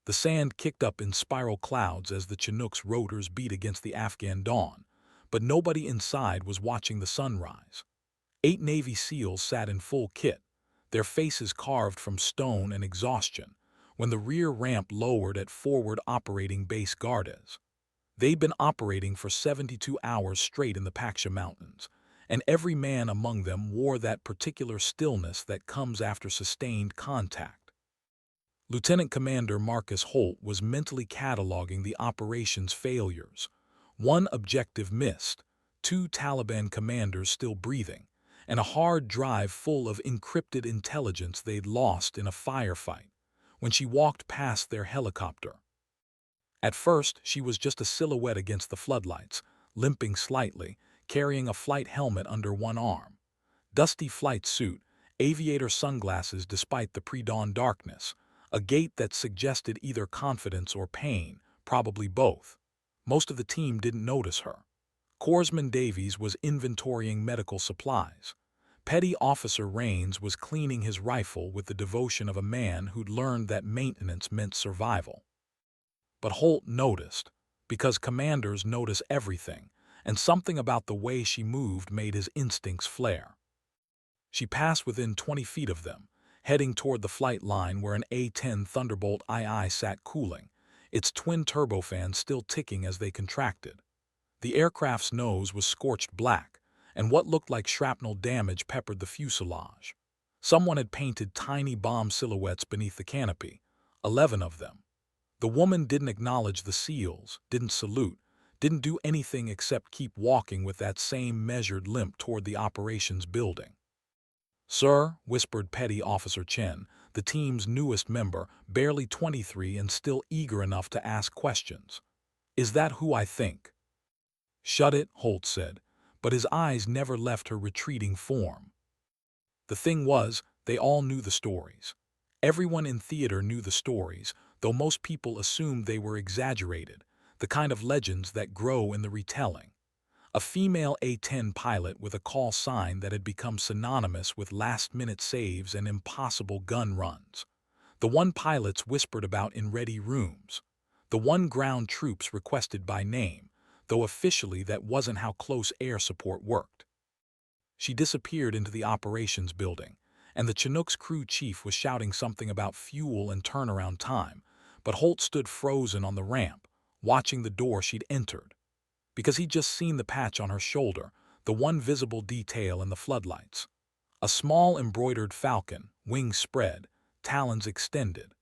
The sand kicked up in spiral clouds as the Chinook's rotors beat against the Afghan dawn, but nobody inside was watching the sunrise. 8 Navy SEALs sat in full kit, their faces carved from stone and exhaustion, when the rear ramp lowered at forward operating base Gardes. They'd been operating for 72 hours straight in the Paksha Mountains, and every man among them wore that particular stillness that comes after sustained contact. Lieutenant Commander Marcus Holt was mentally cataloging the operation's failures. One objective missed, 2 Taliban commanders still breathing, and a hard drive full of encrypted intelligence they'd lost in a firefight when she walked past their helicopter. At first, she was just a silhouette against the floodlights, limping slightly, carrying a flight helmet under one arm. Dusty flight suit, aviator sunglasses despite the pre-dawn darkness, a gait that suggested either confidence or pain, probably both. Most of the team didn't notice her. Corpsman Davies was inventorying medical supplies. Petty Officer Rains was cleaning his rifle with the devotion of a man who'd learned that maintenance meant survival. But Holt noticed, because commanders notice everything, and something about the way she moved made his instincts flare. She passed within 20 feet of them, heading toward the flight line where an A-10 Thunderbolt II sat cooling, its twin turbofans still ticking as they contracted. The aircraft's nose was scorched black, and what looked like shrapnel damage peppered the fuselage. Someone had painted tiny bomb silhouettes beneath the canopy, 11 of them. The woman didn't acknowledge the SEALs, didn't salute, didn't do anything except keep walking with that same measured limp toward the operations building. "Sir," whispered Petty Officer Chen, the team's newest member, barely 23 and still eager enough to ask questions. "Is that who I think?" "Shut it," Holt said, but his eyes never left her retreating form. The thing was, they all knew the stories. Everyone in theater knew the stories, though most people assumed they were exaggerated, the kind of legends that grow in the retelling. A female A-10 pilot with a call sign that had become synonymous with last-minute saves and impossible gun runs. The one pilots whispered about in ready rooms. The one ground troops requested by name, though officially that wasn't how close air support worked. She disappeared into the operations building, and the Chinook's crew chief was shouting something about fuel and turnaround time, but Holt stood frozen on the ramp, watching the door she'd entered. Because he'd just seen the patch on her shoulder, the one visible detail in the floodlights. A small embroidered falcon, wings spread, talons extended,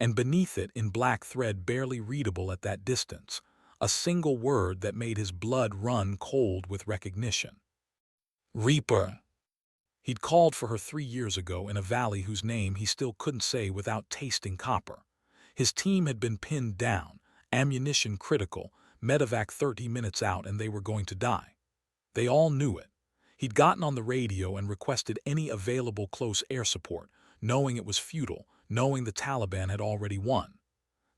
and beneath it in black thread barely readable at that distance, a single word that made his blood run cold with recognition. Reaper. He'd called for her 3 years ago in a valley whose name he still couldn't say without tasting copper. His team had been pinned down, ammunition critical, medevac 30 minutes out, and they were going to die. They all knew it. He'd gotten on the radio and requested any available close air support, knowing it was futile, knowing the Taliban had already won.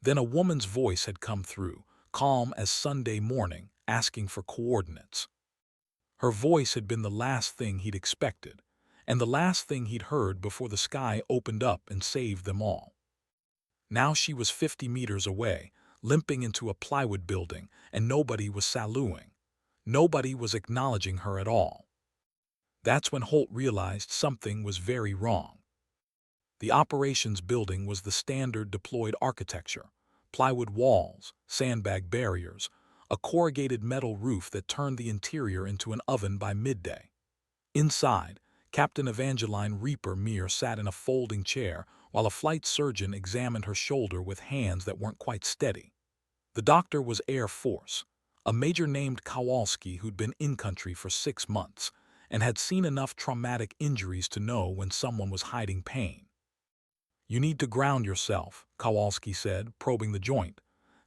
Then a woman's voice had come through, calm as Sunday morning, asking for coordinates. Her voice had been the last thing he'd expected, and the last thing he'd heard before the sky opened up and saved them all. Now she was 50 meters away, limping into a plywood building, and nobody was saluting. Nobody was acknowledging her at all. That's when Holt realized something was very wrong. The operations building was the standard deployed architecture: plywood walls, sandbag barriers, a corrugated metal roof that turned the interior into an oven by midday. Inside, Captain Evangeline Reaper Meir sat in a folding chair while a flight surgeon examined her shoulder with hands that weren't quite steady. The doctor was Air Force, a major named Kowalski who'd been in-country for 6 months and had seen enough traumatic injuries to know when someone was hiding pain. "You need to ground yourself," Kowalski said, probing the joint.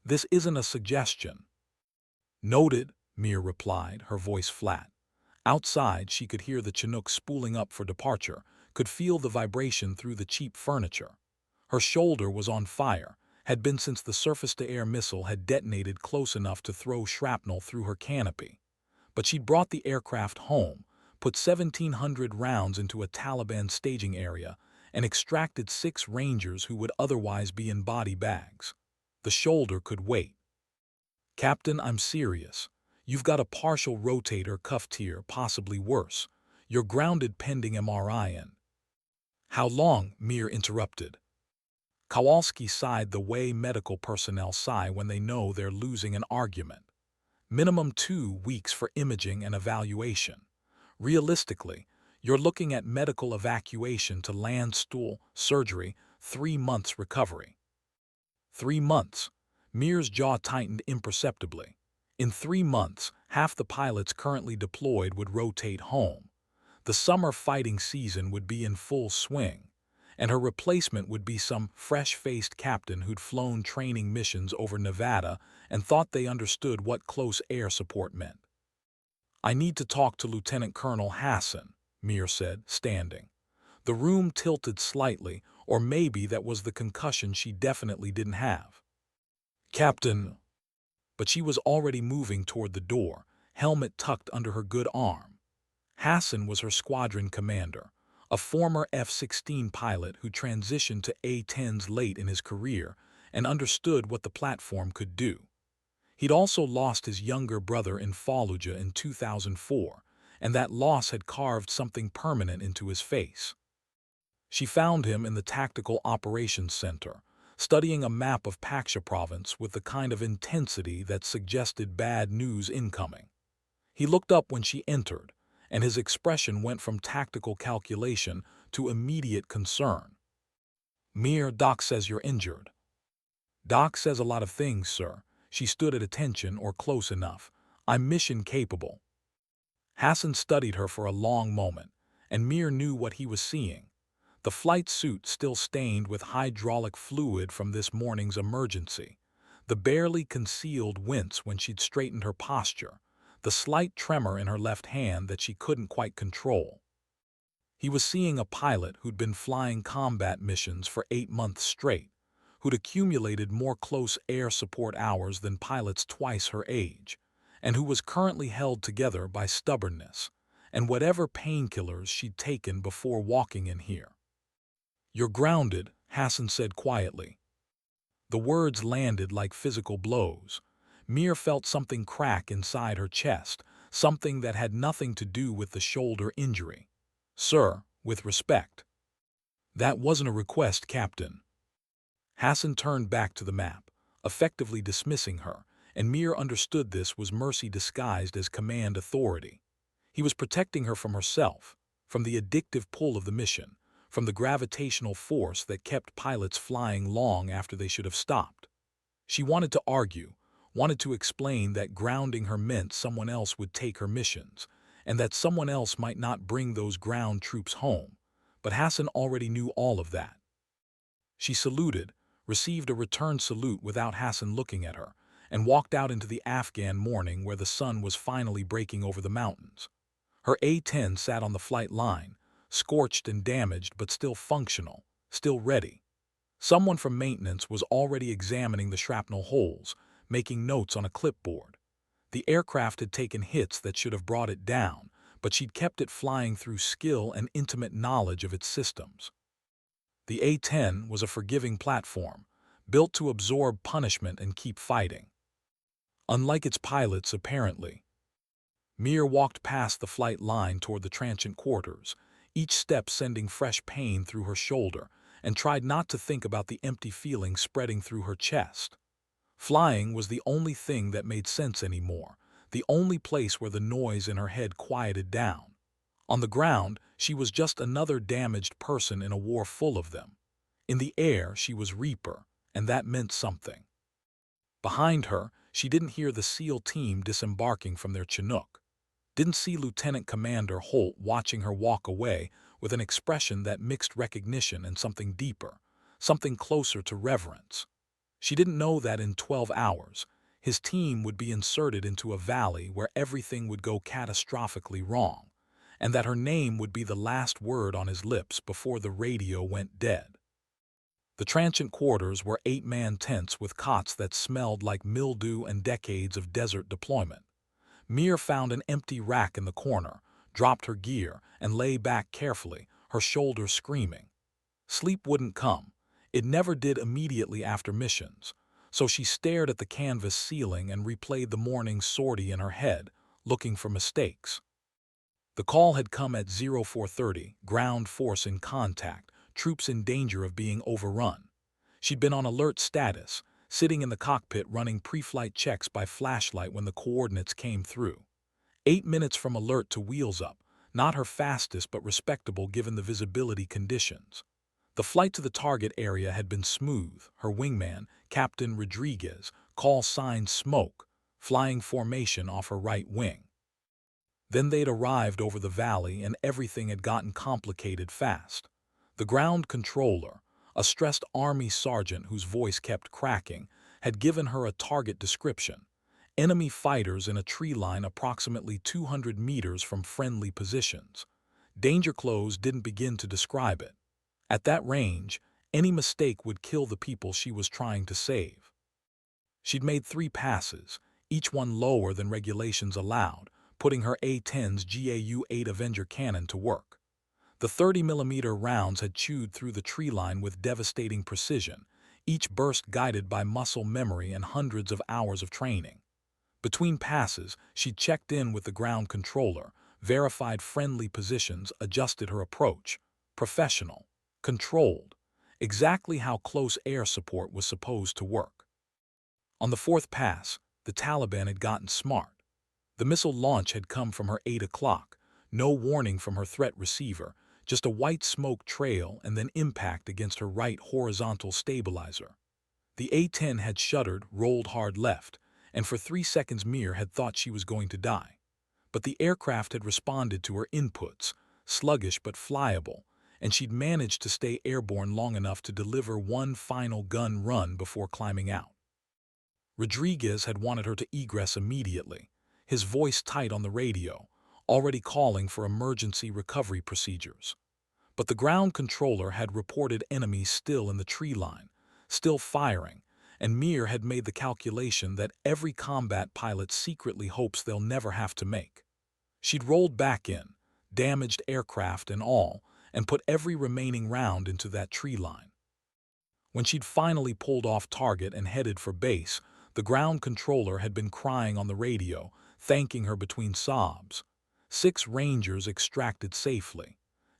"This isn't a suggestion." "Noted," Meir replied, her voice flat. Outside, she could hear the Chinook spooling up for departure, could feel the vibration through the cheap furniture. Her shoulder was on fire, had been since the surface-to-air missile had detonated close enough to throw shrapnel through her canopy. But she'd brought the aircraft home, put 1,700 rounds into a Taliban staging area, and extracted 6 Rangers who would otherwise be in body bags. The shoulder could wait. "Captain, I'm serious. You've got a partial rotator cuff tear, possibly worse. You're grounded pending MRI in." "How long?" Mir interrupted. Kowalski sighed the way medical personnel sigh when they know they're losing an argument. "Minimum 2 weeks for imaging and evaluation. Realistically, you're looking at medical evacuation to land stool, surgery, 3 months recovery." 3 months. Mir's jaw tightened imperceptibly. In 3 months, half the pilots currently deployed would rotate home. The summer fighting season would be in full swing, and her replacement would be some fresh-faced captain who'd flown training missions over Nevada and thought they understood what close air support meant. "I need to talk to Lieutenant Colonel Hassan," Mir said, standing. The room tilted slightly, or maybe that was the concussion she definitely didn't have. "Captain." But she was already moving toward the door, helmet tucked under her good arm. Hassan was her squadron commander, a former F-16 pilot who transitioned to A-10s late in his career and understood what the platform could do. He'd also lost his younger brother in Fallujah in 2004, and that loss had carved something permanent into his face. She found him in the Tactical Operations Center, studying a map of Paksha province with the kind of intensity that suggested bad news incoming. He looked up when she entered, and his expression went from tactical calculation to immediate concern. "Mir, Doc says you're injured." "Doc says a lot of things, sir." She stood at attention or close enough. "I'm mission capable." Hassan studied her for a long moment, and Mir knew what he was seeing. The flight suit still stained with hydraulic fluid from this morning's emergency, the barely concealed wince when she'd straightened her posture, the slight tremor in her left hand that she couldn't quite control. He was seeing a pilot who'd been flying combat missions for 8 months straight, who'd accumulated more close air support hours than pilots twice her age, and who was currently held together by stubbornness and whatever painkillers she'd taken before walking in here. "You're grounded," Hassan said quietly. The words landed like physical blows. Mir felt something crack inside her chest, something that had nothing to do with the shoulder injury. "Sir, with respect." "That wasn't a request, Captain." Hassan turned back to the map, effectively dismissing her, and Mir understood this was mercy disguised as command authority. He was protecting her from herself, from the addictive pull of the mission, from the gravitational force that kept pilots flying long after they should have stopped. She wanted to argue, wanted to explain that grounding her meant someone else would take her missions, and that someone else might not bring those ground troops home, but Hassan already knew all of that. She saluted, received a return salute without Hassan looking at her, and walked out into the Afghan morning where the sun was finally breaking over the mountains. Her A-10 sat on the flight line, scorched and damaged but still functional, still ready. Someone from maintenance was already examining the shrapnel holes, making notes on a clipboard. The aircraft had taken hits that should have brought it down, but she'd kept it flying through skill and intimate knowledge of its systems. The A-10 was a forgiving platform, built to absorb punishment and keep fighting. Unlike its pilots, apparently. Mir walked past the flight line toward the transient quarters, each step sending fresh pain through her shoulder, and tried not to think about the empty feeling spreading through her chest. Flying was the only thing that made sense anymore, the only place where the noise in her head quieted down. On the ground, she was just another damaged person in a war full of them. In the air, she was Reaper, and that meant something. Behind her, she didn't hear the SEAL team disembarking from their Chinook. Didn't see Lieutenant Commander Holt watching her walk away with an expression that mixed recognition and something deeper, something closer to reverence. She didn't know that in 12 hours, his team would be inserted into a valley where everything would go catastrophically wrong, and that her name would be the last word on his lips before the radio went dead. The transient quarters were 8-man tents with cots that smelled like mildew and decades of desert deployment. Mir found an empty rack in the corner, dropped her gear, and lay back carefully, her shoulders screaming. Sleep wouldn't come. It never did immediately after missions. so she stared at the canvas ceiling and replayed the morning's sortie in her head, looking for mistakes. The call had come at 0430, ground force in contact, troops in danger of being overrun. She'd been on alert status, sitting in the cockpit running pre-flight checks by flashlight when the coordinates came through. 8 minutes from alert to wheels up, not her fastest but respectable given the visibility conditions. The flight to the target area had been smooth, her wingman, Captain Rodriguez, call sign smoke, flying formation off her right wing. Then they'd arrived over the valley and everything had gotten complicated fast. The ground controller, a stressed army sergeant whose voice kept cracking, had given her a target description. Enemy fighters in a tree line approximately 200 meters from friendly positions. Danger close didn't begin to describe it. At that range, any mistake would kill the people she was trying to save. She'd made 3 passes, each one lower than regulations allowed, putting her A-10's GAU-8 Avenger cannon to work. The 30mm rounds had chewed through the tree line with devastating precision, each burst guided by muscle memory and hundreds of hours of training. Between passes, she checked in with the ground controller, verified friendly positions, adjusted her approach. Professional. Controlled. Exactly how close air support was supposed to work. On the 4th pass, the Taliban had gotten smart. The missile launch had come from her 8 o'clock, no warning from her threat receiver, just a white smoke trail and then impact against her right horizontal stabilizer. The A-10 had shuddered, rolled hard left, and for 3 seconds Mir had thought she was going to die. But the aircraft had responded to her inputs, sluggish but flyable, and she'd managed to stay airborne long enough to deliver one final gun run before climbing out. Rodriguez had wanted her to egress immediately, his voice tight on the radio, already calling for emergency recovery procedures. But the ground controller had reported enemies still in the tree line, still firing, and Mir had made the calculation that every combat pilot secretly hopes they'll never have to make. She'd rolled back in, damaged aircraft and all, and put every remaining round into that tree line. When she'd finally pulled off target and headed for base, the ground controller had been crying on the radio, thanking her between sobs. 6 Rangers extracted safely.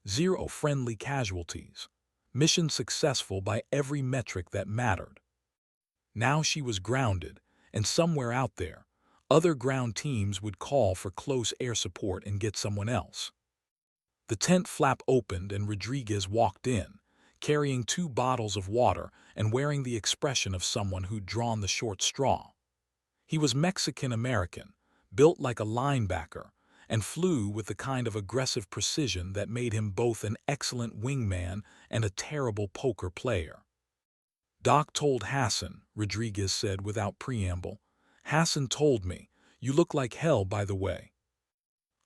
0 friendly casualties. Mission successful by every metric that mattered. Now she was grounded, and somewhere out there, other ground teams would call for close air support and get someone else. The tent flap opened and Rodriguez walked in, carrying 2 bottles of water and wearing the expression of someone who'd drawn the short straw. He was Mexican-American, built like a linebacker, and flew with the kind of aggressive precision that made him both an excellent wingman and a terrible poker player. "Doc told Hassan," Rodriguez said without preamble. "Hassan told me, you look like hell, by the way."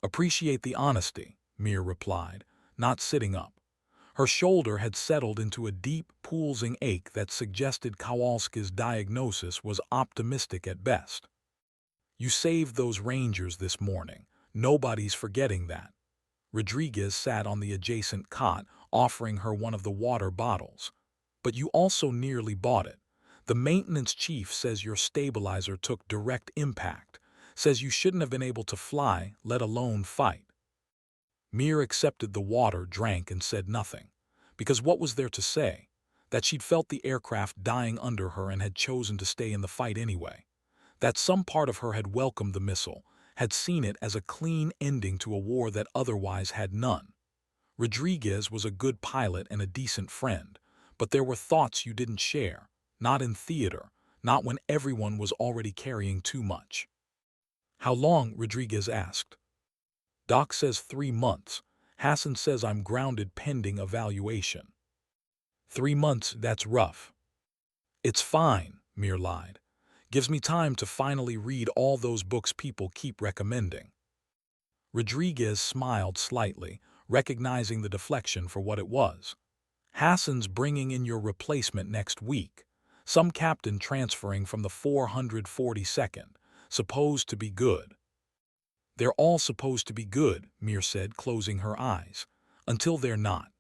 "Appreciate the honesty," Mir replied, not sitting up. Her shoulder had settled into a deep, pulsing ache that suggested Kowalski's diagnosis was optimistic at best. "You saved those Rangers this morning. Nobody's forgetting that." Rodriguez sat on the adjacent cot, offering her one of the water bottles. "But you also nearly bought it. The maintenance chief says your stabilizer took direct impact, says you shouldn't have been able to fly, let alone fight." Mir accepted the water, drank, and said nothing. Because what was there to say? That she'd felt the aircraft dying under her and had chosen to stay in the fight anyway. That some part of her had welcomed the missile, had seen it as a clean ending to a war that otherwise had none. Rodriguez was a good pilot and a decent friend, but there were thoughts you didn't share, not in theater, not when everyone was already carrying too much. "How long?" Rodriguez asked. "Doc says 3 months. Hassan says I'm grounded pending evaluation." 3 months, that's rough. "It's fine," Mir lied. "Gives me time to finally read all those books people keep recommending." Rodriguez smiled slightly, recognizing the deflection for what it was. "Hassan's bringing in your replacement next week. Some captain transferring from the 442nd, supposed to be good." "They're all supposed to be good," Mir said, closing her eyes, "until they're not."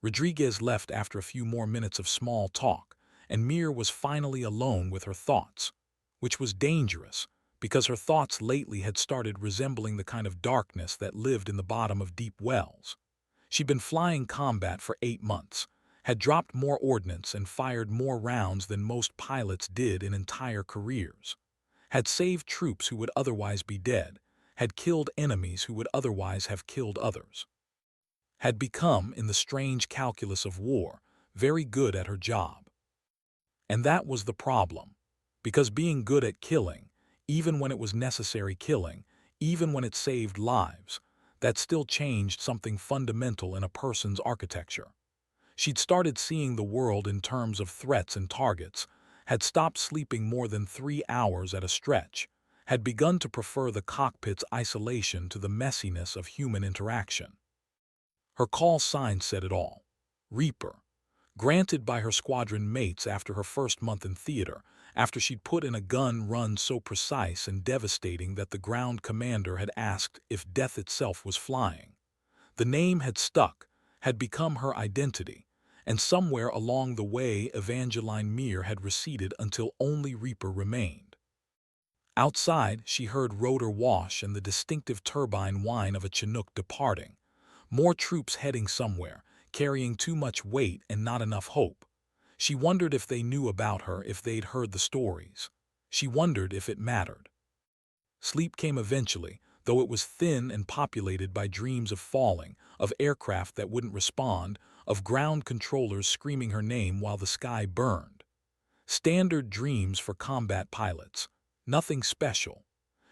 Rodriguez left after a few more minutes of small talk, and Mir was finally alone with her thoughts, which was dangerous because her thoughts lately had started resembling the kind of darkness that lived in the bottom of deep wells. She'd been flying combat for 8 months, had dropped more ordnance and fired more rounds than most pilots did in entire careers, had saved troops who would otherwise be dead, had killed enemies who would otherwise have killed others, had become, in the strange calculus of war, very good at her job. And that was the problem, because being good at killing, even when it was necessary killing, even when it saved lives, that still changed something fundamental in a person's architecture. She'd started seeing the world in terms of threats and targets, had stopped sleeping more than 3 hours at a stretch, had begun to prefer the cockpit's isolation to the messiness of human interaction. Her call sign said it all. Reaper. Granted by her squadron mates after her first month in theater, after she'd put in a gun run so precise and devastating that the ground commander had asked if death itself was flying. The name had stuck, had become her identity, and somewhere along the way Evangeline Mir had receded until only Reaper remained. Outside, she heard rotor wash and the distinctive turbine whine of a Chinook departing. More troops heading somewhere, carrying too much weight and not enough hope. She wondered if they knew about her, if they'd heard the stories. She wondered if it mattered. Sleep came eventually, though it was thin and populated by dreams of falling, of aircraft that wouldn't respond, of ground controllers screaming her name while the sky burned. Standard dreams for combat pilots. Nothing special.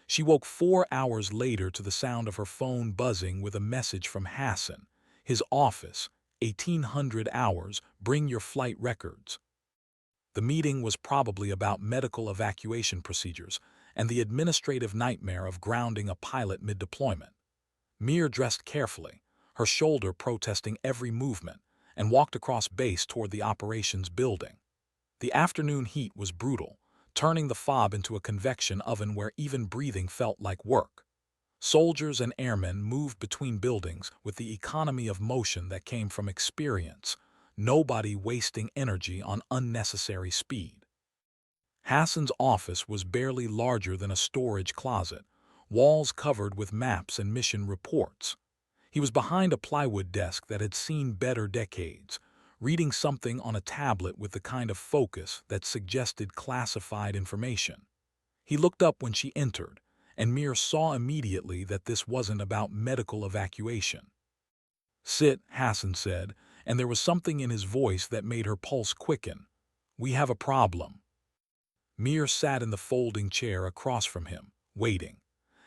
She woke 4 hours later to the sound of her phone buzzing with a message from Hassan, his office, 1800 hours, bring your flight records. The meeting was probably about medical evacuation procedures and the administrative nightmare of grounding a pilot mid-deployment. Mir dressed carefully, her shoulder protesting every movement, and walked across base toward the operations building. The afternoon heat was brutal, turning the fob into a convection oven where even breathing felt like work. Soldiers and airmen moved between buildings with the economy of motion that came from experience, nobody wasting energy on unnecessary speed. Hassan's office was barely larger than a storage closet, walls covered with maps and mission reports. He was behind a plywood desk that had seen better decades, reading something on a tablet with the kind of focus that suggested classified information. He looked up when she entered, and Mir saw immediately that this wasn't about medical evacuation. "Sit," Hassan said, and there was something in his voice that made her pulse quicken. "We have a problem." Mir sat in the folding chair across from him, waiting.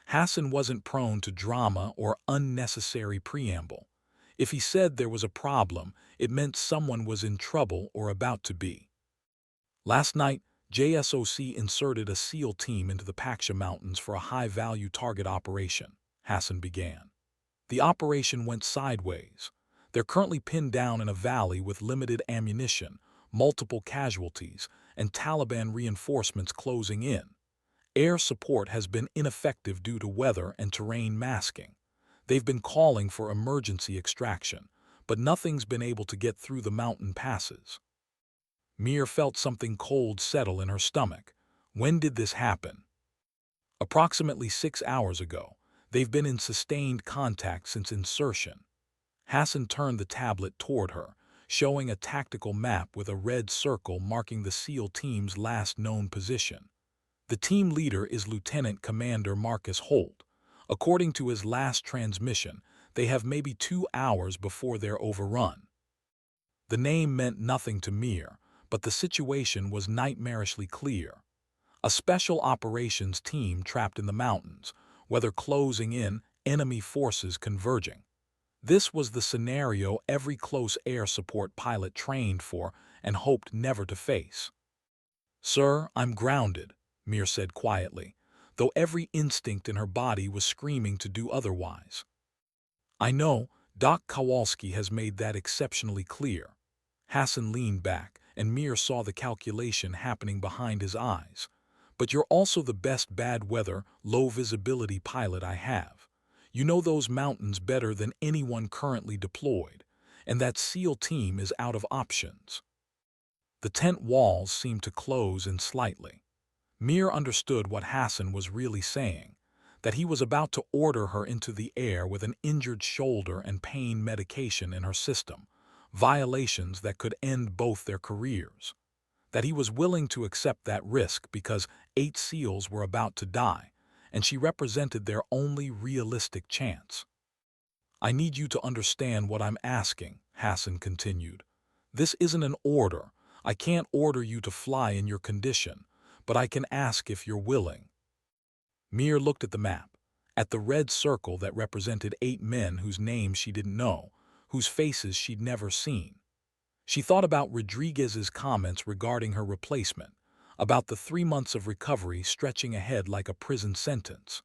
Hassan wasn't prone to drama or unnecessary preamble. If he said there was a problem, it meant someone was in trouble or about to be. Last night, JSOC inserted a SEAL team into the Paksha Mountains for a high-value target operation, Hassan began. The operation went sideways. They're currently pinned down in a valley with limited ammunition, multiple casualties, and Taliban reinforcements closing in. Air support has been ineffective due to weather and terrain masking. They've been calling for emergency extraction, but nothing's been able to get through the mountain passes. Mir felt something cold settle in her stomach. When did this happen? Approximately 6 hours ago. They've been in sustained contact since insertion. Hassan turned the tablet toward her, showing a tactical map with a red circle marking the SEAL team's last known position. The team leader is Lieutenant Commander Marcus Holt. According to his last transmission, they have maybe 2 hours before they're overrun. The name meant nothing to Mir, but the situation was nightmarishly clear. A special operations team trapped in the mountains, weather closing in, enemy forces converging. This was the scenario every close air support pilot trained for and hoped never to face. "Sir, I'm grounded," Mir said quietly, though every instinct in her body was screaming to do otherwise. "I know, Doc Kowalski has made that exceptionally clear." Hassan leaned back, and Mir saw the calculation happening behind his eyes. "But you're also the best bad weather, low visibility pilot I have. You know those mountains better than anyone currently deployed, and that SEAL team is out of options." The tent walls seemed to close in slightly. Mir understood what Hassan was really saying, that he was about to order her into the air with an injured shoulder and pain medication in her system, violations that could end both their careers. That he was willing to accept that risk because 8 SEALs were about to die, and she represented their only realistic chance. "I need you to understand what I'm asking," Hassan continued. "This isn't an order. I can't order you to fly in your condition, but I can ask if you're willing." Mir looked at the map, at the red circle that represented 8 men whose names she didn't know, whose faces she'd never seen. She thought about Rodriguez's comments regarding her replacement, about the 3 months of recovery stretching ahead like a prison sentence.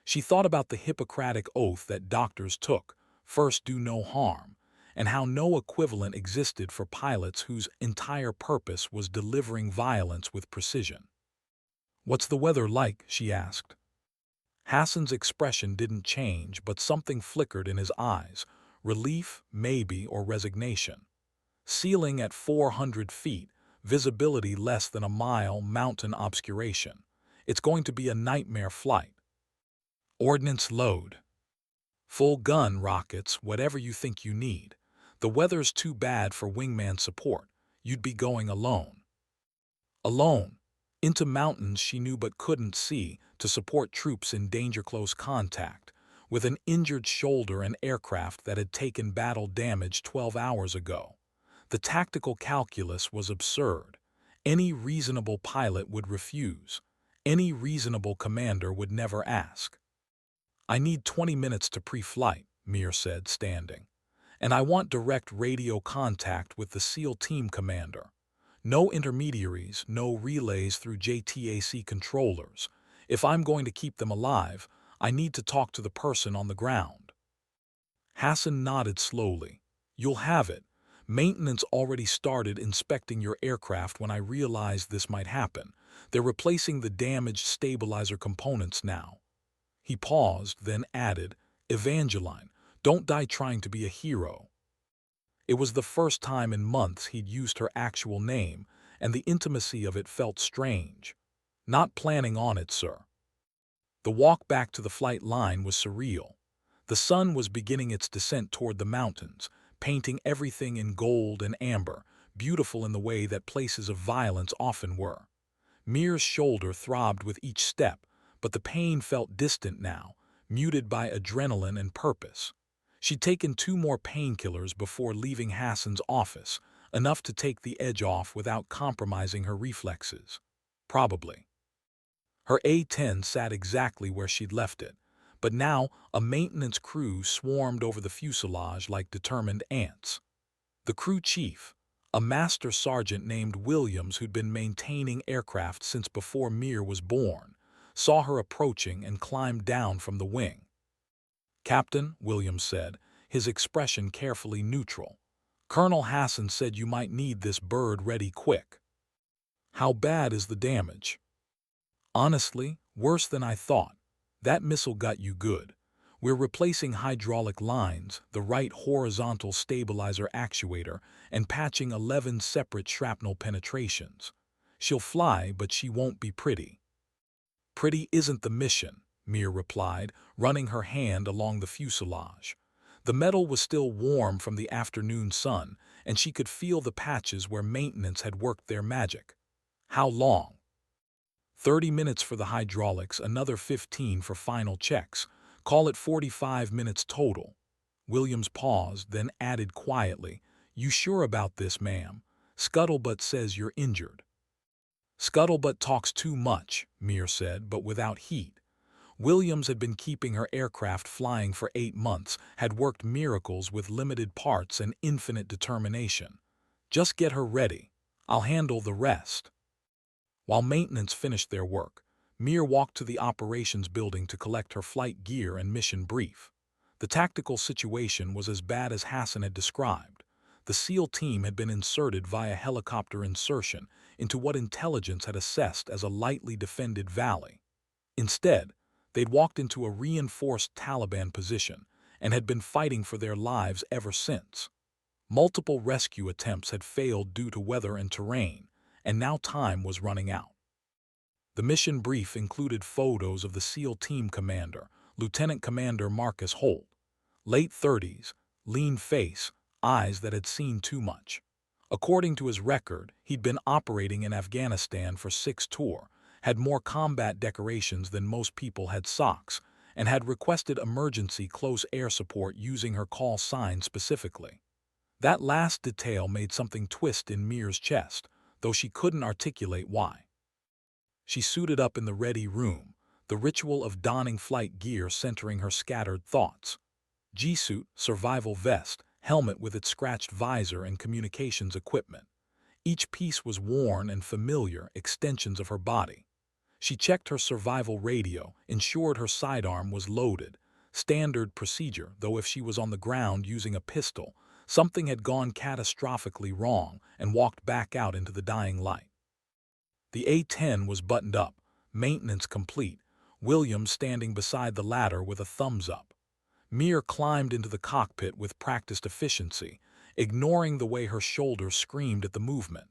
She thought about the Hippocratic oath that doctors took, first do no harm, and how no equivalent existed for pilots whose entire purpose was delivering violence with precision. "What's the weather like?" she asked. Hassan's expression didn't change, but something flickered in his eyes, relief, maybe, or resignation. "Ceiling at 400 feet, visibility less than a mile, mountain obscuration. It's going to be a nightmare flight. Ordnance load. Full gun rockets, whatever you think you need. The weather's too bad for wingman support. You'd be going alone." Alone. Into mountains she knew but couldn't see, to support troops in danger close contact, with an injured shoulder and aircraft that had taken battle damage 12 hours ago. The tactical calculus was absurd. Any reasonable pilot would refuse. Any reasonable commander would never ask. "I need 20 minutes to pre-flight," Mir said, standing. "And I want direct radio contact with the SEAL team commander. No intermediaries, no relays through JTAC controllers. If I'm going to keep them alive, I need to talk to the person on the ground." Hassan nodded slowly. "You'll have it. Maintenance already started inspecting your aircraft when I realized this might happen. They're replacing the damaged stabilizer components now." He paused, then added, "Evangeline, don't die trying to be a hero." It was the first time in months he'd used her actual name, and the intimacy of it felt strange. "Not planning on it, sir." The walk back to the flight line was surreal. The sun was beginning its descent toward the mountains, painting everything in gold and amber, beautiful in the way that places of violence often were. Mir's shoulder throbbed with each step, but the pain felt distant now, muted by adrenaline and purpose. She'd taken 2 more painkillers before leaving Hassan's office, enough to take the edge off without compromising her reflexes. Probably. Her A-10 sat exactly where she'd left it, but now a maintenance crew swarmed over the fuselage like determined ants. The crew chief, a master sergeant named Williams who'd been maintaining aircraft since before Mir was born, saw her approaching and climbed down from the wing. "Captain," Williams said, his expression carefully neutral, "Colonel Hassan said you might need this bird ready quick." "How bad is the damage?" "Honestly, worse than I thought. That missile got you good. We're replacing hydraulic lines, the right horizontal stabilizer actuator, and patching 11 separate shrapnel penetrations. She'll fly, but she won't be pretty." "Pretty isn't the mission," Mir replied, running her hand along the fuselage. The metal was still warm from the afternoon sun, and she could feel the patches where maintenance had worked their magic. "How long?" 30 minutes for the hydraulics, another 15 for final checks. Call it 45 minutes total." Williams paused, then added quietly, "You sure about this, ma'am? Scuttlebutt says you're injured." "Scuttlebutt talks too much," Mir said, but without heat. Williams had been keeping her aircraft flying for 8 months, had worked miracles with limited parts and infinite determination. "Just get her ready. I'll handle the rest." While maintenance finished their work, Mir walked to the operations building to collect her flight gear and mission brief. The tactical situation was as bad as Hassan had described. The SEAL team had been inserted via helicopter insertion into what intelligence had assessed as a lightly defended valley. Instead, they'd walked into a reinforced Taliban position and had been fighting for their lives ever since. Multiple rescue attempts had failed due to weather and terrain, and now time was running out. The mission brief included photos of the SEAL team commander, Lieutenant Commander Marcus Holt. Late 30s, lean face, eyes that had seen too much. According to his record, he'd been operating in Afghanistan for 6 tours, had more combat decorations than most people had socks, and had requested emergency close air support using her call sign specifically. That last detail made something twist in Mir's chest, though she couldn't articulate why. She suited up in the ready room, the ritual of donning flight gear centering her scattered thoughts. G-suit, survival vest, helmet with its scratched visor and communications equipment. Each piece was worn and familiar extensions of her body. She checked her survival radio, ensured her sidearm was loaded. Standard procedure, though if she was on the ground using a pistol, something had gone catastrophically wrong and walked back out into the dying light. The A-10 was buttoned up, maintenance complete, Williams standing beside the ladder with a thumbs up. Mir climbed into the cockpit with practiced efficiency, ignoring the way her shoulders screamed at the movement.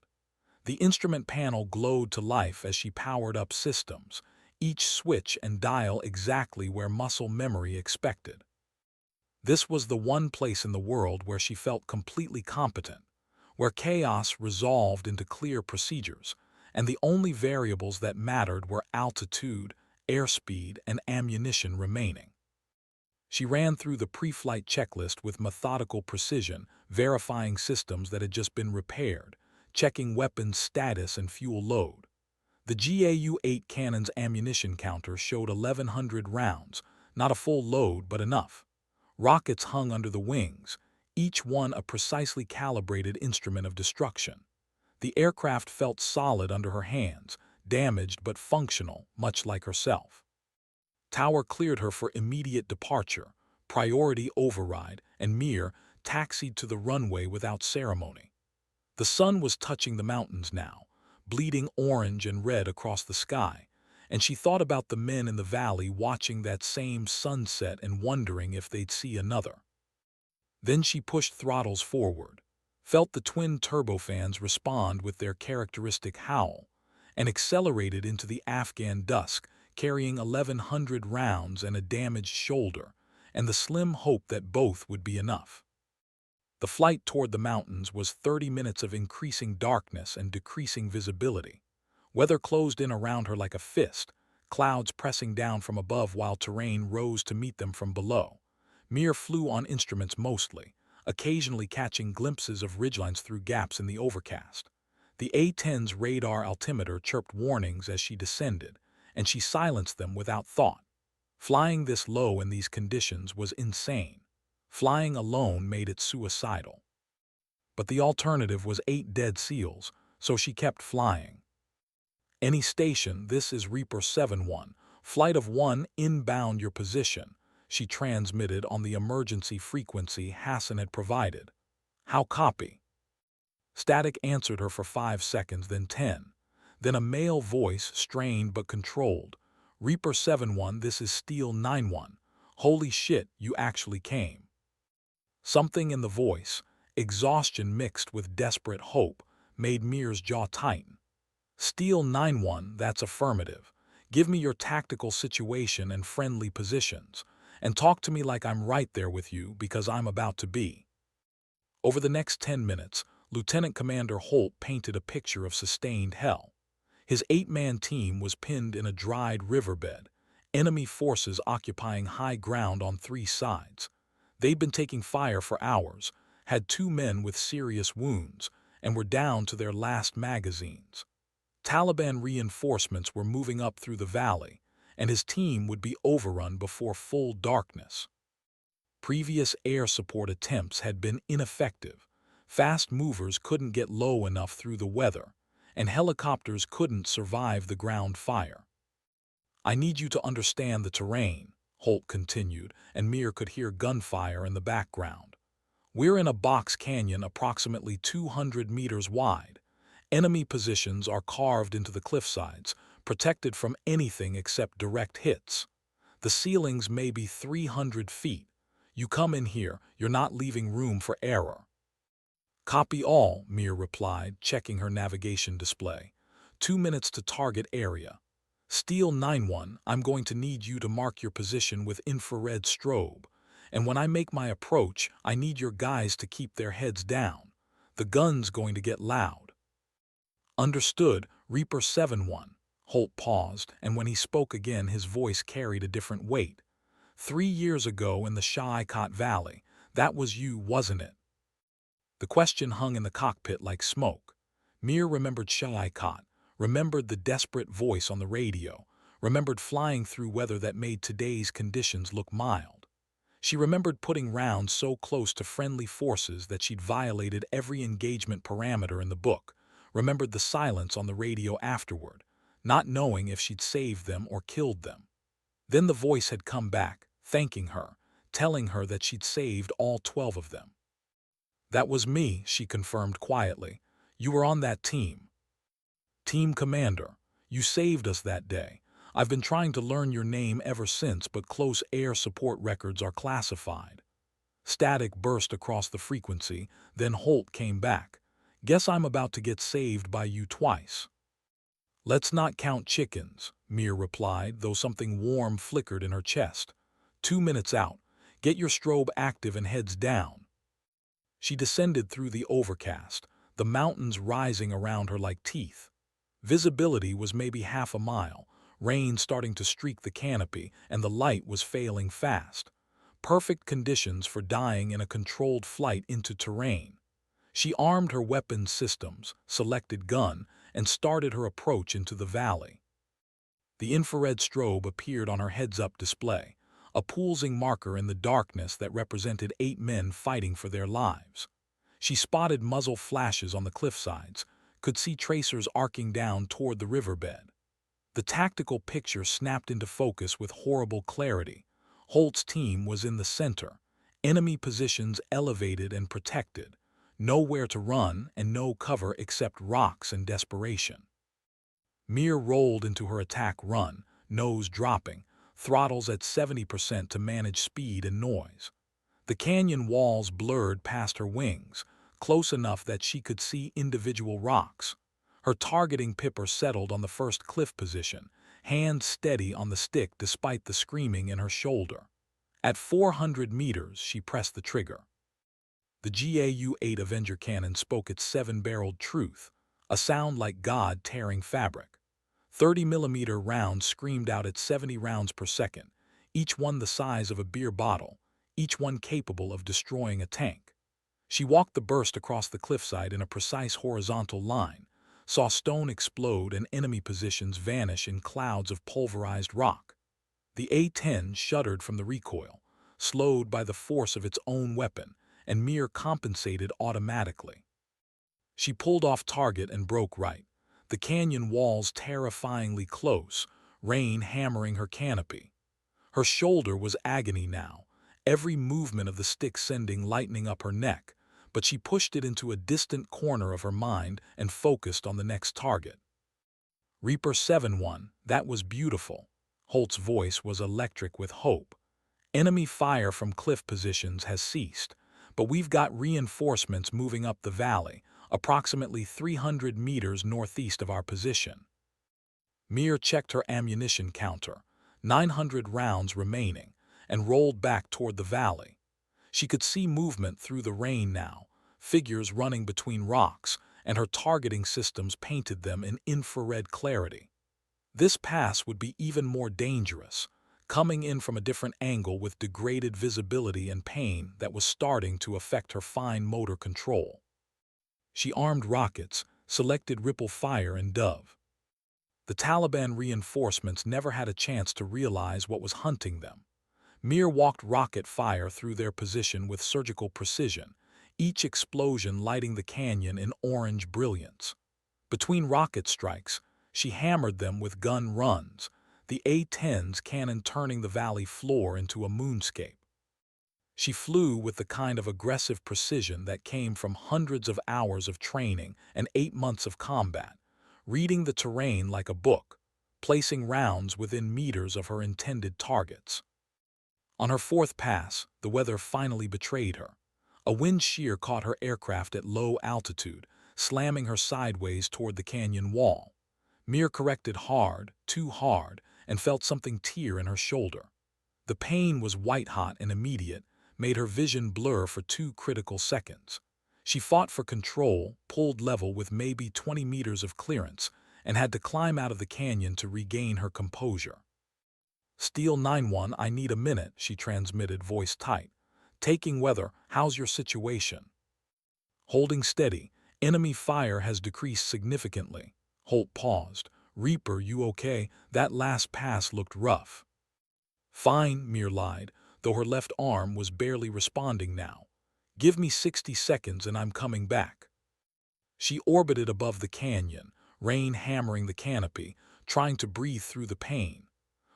The instrument panel glowed to life as she powered up systems, each switch and dial exactly where muscle memory expected. This was the one place in the world where she felt completely competent, where chaos resolved into clear procedures, and the only variables that mattered were altitude, airspeed, and ammunition remaining. She ran through the pre-flight checklist with methodical precision, verifying systems that had just been repaired, checking weapons status and fuel load. The GAU-8 cannon's ammunition counter showed 1,100 rounds, not a full load but enough. Rockets hung under the wings, each one a precisely calibrated instrument of destruction. The aircraft felt solid under her hands, damaged but functional, much like herself. Tower cleared her for immediate departure, priority override, and Mir taxied to the runway without ceremony. The sun was touching the mountains now, bleeding orange and red across the sky, and she thought about the men in the valley watching that same sunset and wondering if they'd see another. Then she pushed throttles forward, felt the twin turbofans respond with their characteristic howl, and accelerated into the Afghan dusk, carrying 1,100 rounds and a damaged shoulder, and the slim hope that both would be enough. The flight toward the mountains was 30 minutes of increasing darkness and decreasing visibility. Weather closed in around her like a fist, clouds pressing down from above while terrain rose to meet them from below. Mir flew on instruments mostly, occasionally catching glimpses of ridgelines through gaps in the overcast. The A-10's radar altimeter chirped warnings as she descended, and she silenced them without thought. Flying this low in these conditions was insane. Flying alone made it suicidal. But the alternative was 8 dead SEALs, so she kept flying. Any station, this is Reaper 7-1, flight of 1 inbound your position, she transmitted on the emergency frequency Hassan had provided. How copy? Static answered her for 5 seconds, then 10. Then a male voice, strained but controlled. Reaper 7-1, this is Steel 9-1. Holy shit, you actually came. Something in the voice, exhaustion mixed with desperate hope, made Mir's jaw tighten. Steel 9-1, that's affirmative. Give me your tactical situation and friendly positions, and talk to me like I'm right there with you because I'm about to be. Over the next 10 minutes, Lieutenant Commander Holt painted a picture of sustained hell. His 8-man team was pinned in a dried riverbed, enemy forces occupying high ground on 3 sides. They'd been taking fire for hours, had 2 men with serious wounds, and were down to their last magazines. Taliban reinforcements were moving up through the valley, and his team would be overrun before full darkness. Previous air support attempts had been ineffective. Fast movers couldn't get low enough through the weather, and helicopters couldn't survive the ground fire. I need you to understand the terrain, Holt continued, and Mir could hear gunfire in the background. We're in a box canyon approximately 200 meters wide. Enemy positions are carved into the cliffsides, protected from anything except direct hits. The ceilings may be 300 feet. You come in here, you're not leaving room for error. Copy all, Mir replied, checking her navigation display. 2 minutes to target area. Steel 9-1, I'm going to need you to mark your position with infrared strobe. And when I make my approach, I need your guys to keep their heads down. The gun's going to get loud. Understood, Reaper 7-1. Holt paused, and when he spoke again his voice carried a different weight. 3 years ago in the Shah-i-Kot Valley, that was you, wasn't it? The question hung in the cockpit like smoke. Mir remembered Shah-i-Kot, remembered the desperate voice on the radio, remembered flying through weather that made today's conditions look mild. She remembered putting rounds so close to friendly forces that she'd violated every engagement parameter in the book, remembered the silence on the radio afterward, not knowing if she'd saved them or killed them. Then the voice had come back, thanking her, telling her that she'd saved all 12 of them. That was me, she confirmed quietly. You were on that team. Team Commander, you saved us that day. I've been trying to learn your name ever since, but close air support records are classified. Static burst across the frequency, then Holt came back. Guess I'm about to get saved by you twice. Let's not count chickens, Mir replied, though something warm flickered in her chest. 2 minutes out. Get your strobe active and heads down. She descended through the overcast, the mountains rising around her like teeth. Visibility was maybe half a mile, rain starting to streak the canopy, and the light was failing fast. Perfect conditions for dying in a controlled flight into terrain. She armed her weapons systems, selected gun, and started her approach into the valley. The infrared strobe appeared on her heads-up display, a pulsing marker in the darkness that represented 8 men fighting for their lives. She spotted muzzle flashes on the cliffsides, could see tracers arcing down toward the riverbed. The tactical picture snapped into focus with horrible clarity. Holt's team was in the center, enemy positions elevated and protected, nowhere to run and no cover except rocks and desperation. Mir rolled into her attack run, nose dropping, throttles at 70% to manage speed and noise. The canyon walls blurred past her wings, close enough that she could see individual rocks. Her targeting pipper settled on the first cliff position, hand steady on the stick despite the screaming in her shoulder. At 400 meters, she pressed the trigger. The GAU-8 Avenger cannon spoke its 7-barreled truth, a sound like God tearing fabric. 30-millimeter rounds screamed out at 70 rounds per second, each one the size of a beer bottle, each one capable of destroying a tank. She walked the burst across the cliffside in a precise horizontal line, saw stone explode and enemy positions vanish in clouds of pulverized rock. The A-10 shuddered from the recoil, slowed by the force of its own weapon, and Mir compensated automatically. She pulled off target and broke right, the canyon walls terrifyingly close, rain hammering her canopy. Her shoulder was agony now, every movement of the stick sending lightning up her neck, but she pushed it into a distant corner of her mind and focused on the next target. Reaper 7-1, that was beautiful. Holt's voice was electric with hope. Enemy fire from cliff positions has ceased, but we've got reinforcements moving up the valley, approximately 300 meters northeast of our position. Mir checked her ammunition counter, 900 rounds remaining, and rolled back toward the valley. She could see movement through the rain now, figures running between rocks, and her targeting systems painted them in infrared clarity. This pass would be even more dangerous, coming in from a different angle with degraded visibility and pain that was starting to affect her fine motor control. She armed rockets, selected Ripple Fire and Dove. The Taliban reinforcements never had a chance to realize what was hunting them. Mir walked rocket fire through their position with surgical precision, each explosion lighting the canyon in orange brilliance. Between rocket strikes, she hammered them with gun runs, the A-10's cannon turning the valley floor into a moonscape. She flew with the kind of aggressive precision that came from hundreds of hours of training and 8 months of combat, reading the terrain like a book, placing rounds within meters of her intended targets. On her 4th pass, the weather finally betrayed her. A wind shear caught her aircraft at low altitude, slamming her sideways toward the canyon wall. Mir corrected hard, too hard, and felt something tear in her shoulder. The pain was white-hot and immediate, made her vision blur for 2 critical seconds. She fought for control, pulled level with maybe 20 meters of clearance, and had to climb out of the canyon to regain her composure. "Steel 9-1, I need a minute," she transmitted, voice tight. "Taking weather, how's your situation?" Holding steady, enemy fire has decreased significantly. Holt paused. "Reaper, you okay? That last pass looked rough." "Fine," Mir lied, though her left arm was barely responding now. "Give me 60 seconds and I'm coming back." She orbited above the canyon, rain hammering the canopy, trying to breathe through the pain.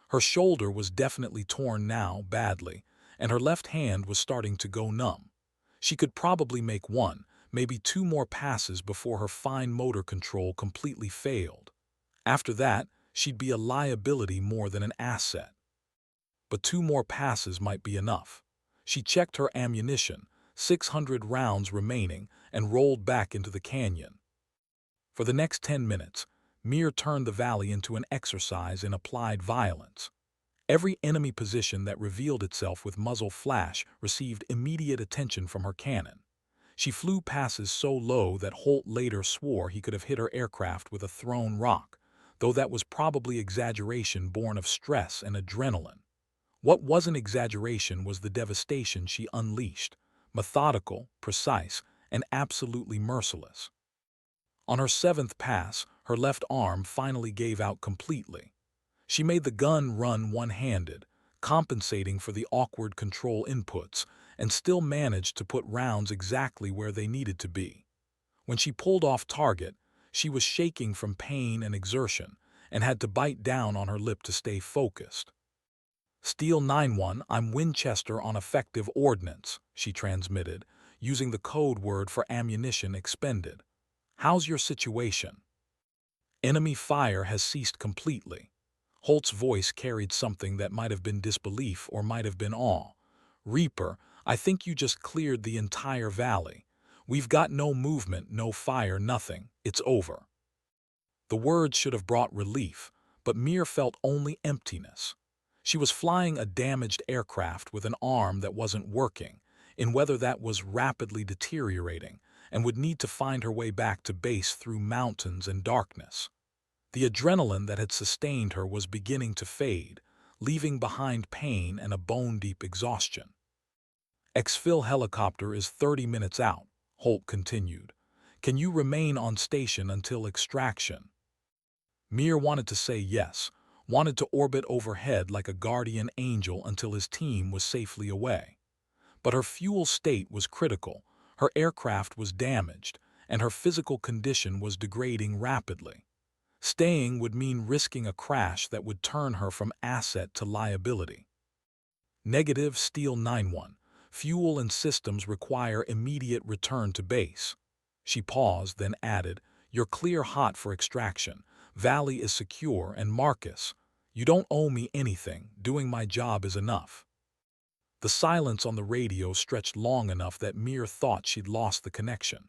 Her shoulder was definitely torn now, badly, and her left hand was starting to go numb. She could probably make one, maybe two more passes before her fine motor control completely failed. After that, she'd be a liability more than an asset. But 2 more passes might be enough. She checked her ammunition, 600 rounds remaining, and rolled back into the canyon. For the next 10 minutes, Mir turned the valley into an exercise in applied violence. Every enemy position that revealed itself with muzzle flash received immediate attention from her cannon. She flew passes so low that Holt later swore he could have hit her aircraft with a thrown rock, though that was probably exaggeration born of stress and adrenaline. What wasn't exaggeration was the devastation she unleashed, methodical, precise, and absolutely merciless. On her 7th pass, her left arm finally gave out completely. She made the gun run one-handed, compensating for the awkward control inputs, and still managed to put rounds exactly where they needed to be. When she pulled off target, she was shaking from pain and exertion, and had to bite down on her lip to stay focused. "Steel 9-1, I'm Winchester on effective ordnance," she transmitted, using the code word for ammunition expended. "How's your situation?" "Enemy fire has ceased completely." Holt's voice carried something that might have been disbelief or might have been awe. "Reaper, I think you just cleared the entire valley. We've got no movement, no fire, nothing. It's over." The words should have brought relief, but Mir felt only emptiness. She was flying a damaged aircraft with an arm that wasn't working, in weather that was rapidly deteriorating, and would need to find her way back to base through mountains and darkness. The adrenaline that had sustained her was beginning to fade, leaving behind pain and a bone-deep exhaustion. "Exfil helicopter is 30 minutes out," Holt continued. "Can you remain on station until extraction?" Mir wanted to say yes, wanted to orbit overhead like a guardian angel until his team was safely away. But her fuel state was critical, her aircraft was damaged, and her physical condition was degrading rapidly. Staying would mean risking a crash that would turn her from asset to liability. "Negative, Steel 9-1. Fuel and systems require immediate return to base." She paused, then added, "You're clear hot for extraction. Valley is secure, and Marcus, you don't owe me anything. Doing my job is enough." The silence on the radio stretched long enough that Mir thought she'd lost the connection.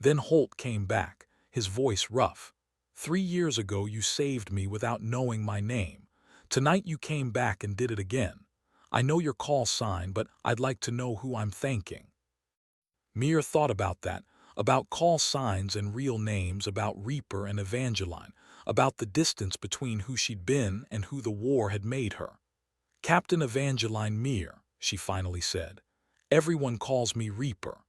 Then Holt came back, his voice rough. "3 years ago you saved me without knowing my name. Tonight you came back and did it again. I know your call sign, but I'd like to know who I'm thanking." Mir thought about that, about call signs and real names, about Reaper and Evangeline, about the distance between who she'd been and who the war had made her. "Captain Evangeline Mir," she finally said. "Everyone calls me Reaper."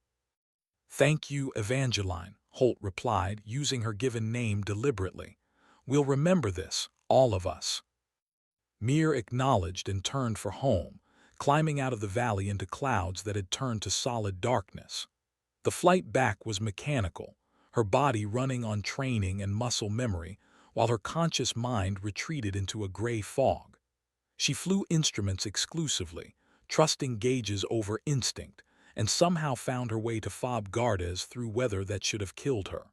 "Thank you, Evangeline," Holt replied, using her given name deliberately. "We'll remember this, all of us." Mir acknowledged and turned for home, climbing out of the valley into clouds that had turned to solid darkness. The flight back was mechanical, her body running on training and muscle memory, while her conscious mind retreated into a gray fog. She flew instruments exclusively, trusting gauges over instinct, and somehow found her way to Fob Gardes through weather that should have killed her.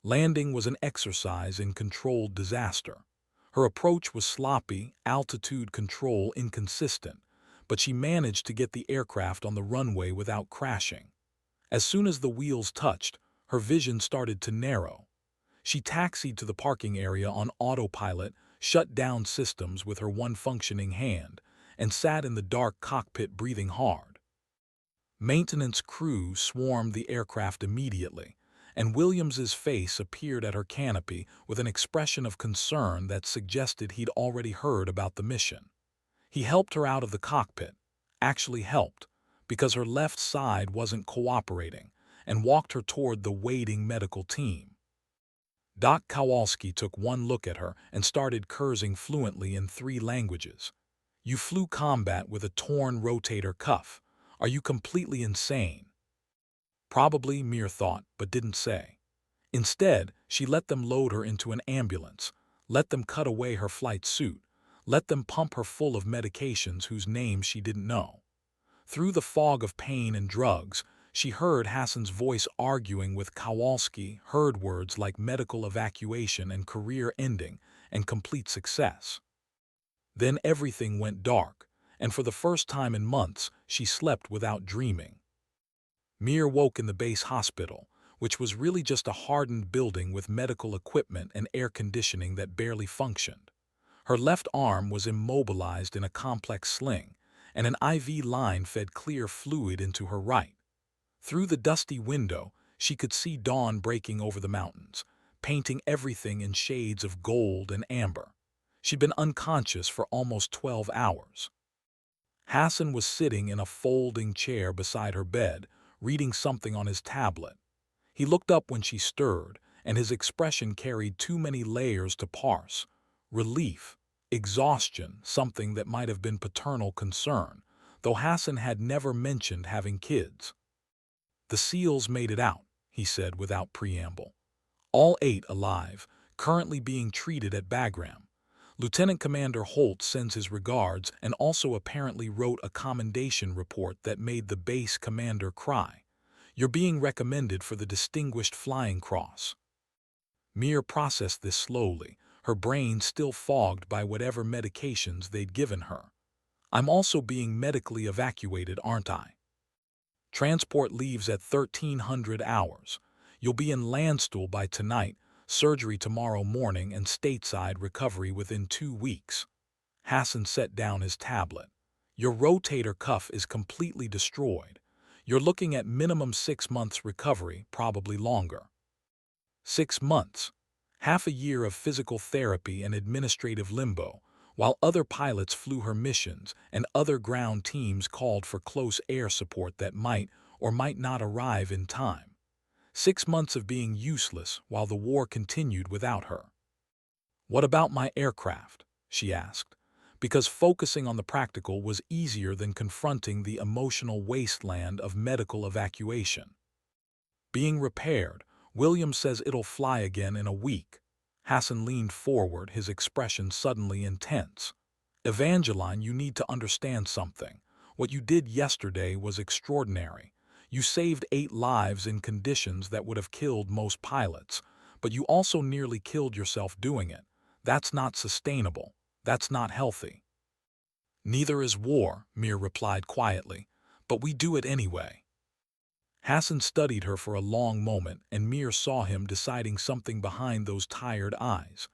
Landing was an exercise in controlled disaster. Her approach was sloppy, altitude control inconsistent, but she managed to get the aircraft on the runway without crashing. As soon as the wheels touched, her vision started to narrow. She taxied to the parking area on autopilot, shut down systems with her one functioning hand, and sat in the dark cockpit breathing hard. Maintenance crews swarmed the aircraft immediately, and Williams's face appeared at her canopy with an expression of concern that suggested he'd already heard about the mission. He helped her out of the cockpit, actually helped, because her left side wasn't cooperating, and walked her toward the waiting medical team. Doc Kowalski took one look at her and started cursing fluently in 3 languages. "You flew combat with a torn rotator cuff. Are you completely insane?" Probably, Mir thought, but didn't say. Instead, she let them load her into an ambulance, let them cut away her flight suit, let them pump her full of medications whose names she didn't know. Through the fog of pain and drugs, she heard Hassan's voice arguing with Kowalski, heard words like medical evacuation and career ending and complete success. Then everything went dark, and for the first time in months, she slept without dreaming. Mir woke in the base hospital, which was really just a hardened building with medical equipment and air conditioning that barely functioned. Her left arm was immobilized in a complex sling, and an IV line fed clear fluid into her right. Through the dusty window, she could see dawn breaking over the mountains, painting everything in shades of gold and amber. She'd been unconscious for almost 12 hours. Hassan was sitting in a folding chair beside her bed, reading something on his tablet. He looked up when she stirred, and his expression carried too many layers to parse. Relief, exhaustion, something that might have been paternal concern, though Hassan had never mentioned having kids. "The SEALs made it out," he said without preamble. "All 8 alive, currently being treated at Bagram. Lieutenant Commander Holt sends his regards and also apparently wrote a commendation report that made the base commander cry. You're being recommended for the Distinguished Flying Cross." Mir processed this slowly, her brain still fogged by whatever medications they'd given her. "I'm also being medically evacuated, aren't I? Transport leaves at 1300 hours. You'll be in Landstuhl by tonight, surgery tomorrow morning, and stateside recovery within 2 weeks." Hassan set down his tablet. "Your rotator cuff is completely destroyed. You're looking at minimum 6 months recovery, probably longer." 6 months. Half a year of physical therapy and administrative limbo, while other pilots flew her missions and other ground teams called for close air support that might or might not arrive in time. 6 months of being useless while the war continued without her. "What about my aircraft?" she asked, because focusing on the practical was easier than confronting the emotional wasteland of medical evacuation. "Being repaired. Williams says it'll fly again in a week." Hassan leaned forward, his expression suddenly intense. "Evangeline, you need to understand something. What you did yesterday was extraordinary. You saved 8 lives in conditions that would have killed most pilots, but you also nearly killed yourself doing it. That's not sustainable. That's not healthy." "Neither is war," Mir replied quietly, "but we do it anyway." Hassan studied her for a long moment, and Mir saw him deciding something behind those tired eyes.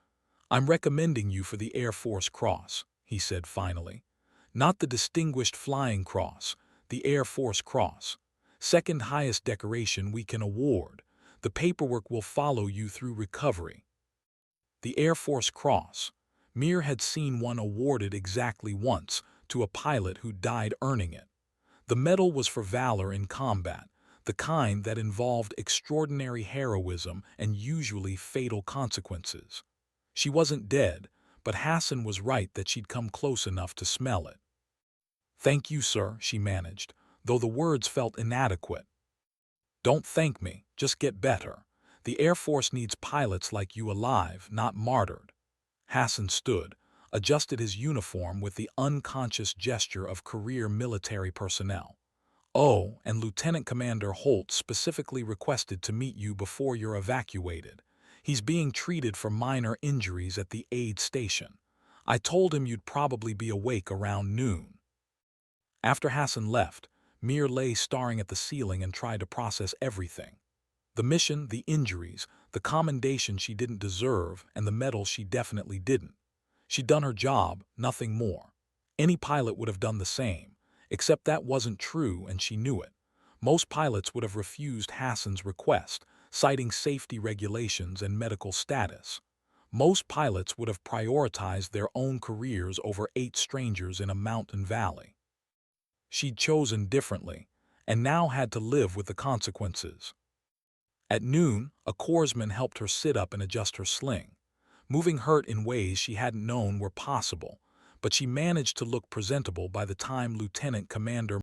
"I'm recommending you for the Air Force Cross," he said finally. "Not the Distinguished Flying Cross, the Air Force Cross. Second highest decoration we can award. The paperwork will follow you through recovery." The Air Force Cross. Mir had seen one awarded exactly once, to a pilot who died earning it. The medal was for valor in combat, the kind that involved extraordinary heroism and usually fatal consequences. She wasn't dead, but Hassan was right that she'd come close enough to smell it. "Thank you, sir," she managed, though the words felt inadequate. "Don't thank me, just get better. The Air Force needs pilots like you alive, not martyred." Hassan stood, adjusted his uniform with the unconscious gesture of career military personnel. "Oh, and Lieutenant Commander Holt specifically requested to meet you before you're evacuated. He's being treated for minor injuries at the aid station. I told him you'd probably be awake around noon." After Hassan left, Mir lay staring at the ceiling and tried to process everything. The mission, the injuries, the commendation she didn't deserve, and the medal she definitely didn't. She'd done her job, nothing more. Any pilot would have done the same, except that wasn't true and she knew it. Most pilots would have refused Hassan's request, citing safety regulations and medical status. Most pilots would have prioritized their own careers over 8 strangers in a mountain valley. She'd chosen differently, and now had to live with the consequences. At noon, a corpsman helped her sit up and adjust her sling, moving hurt in ways she hadn't known were possible, but she managed to look presentable by the time Lieutenant Commander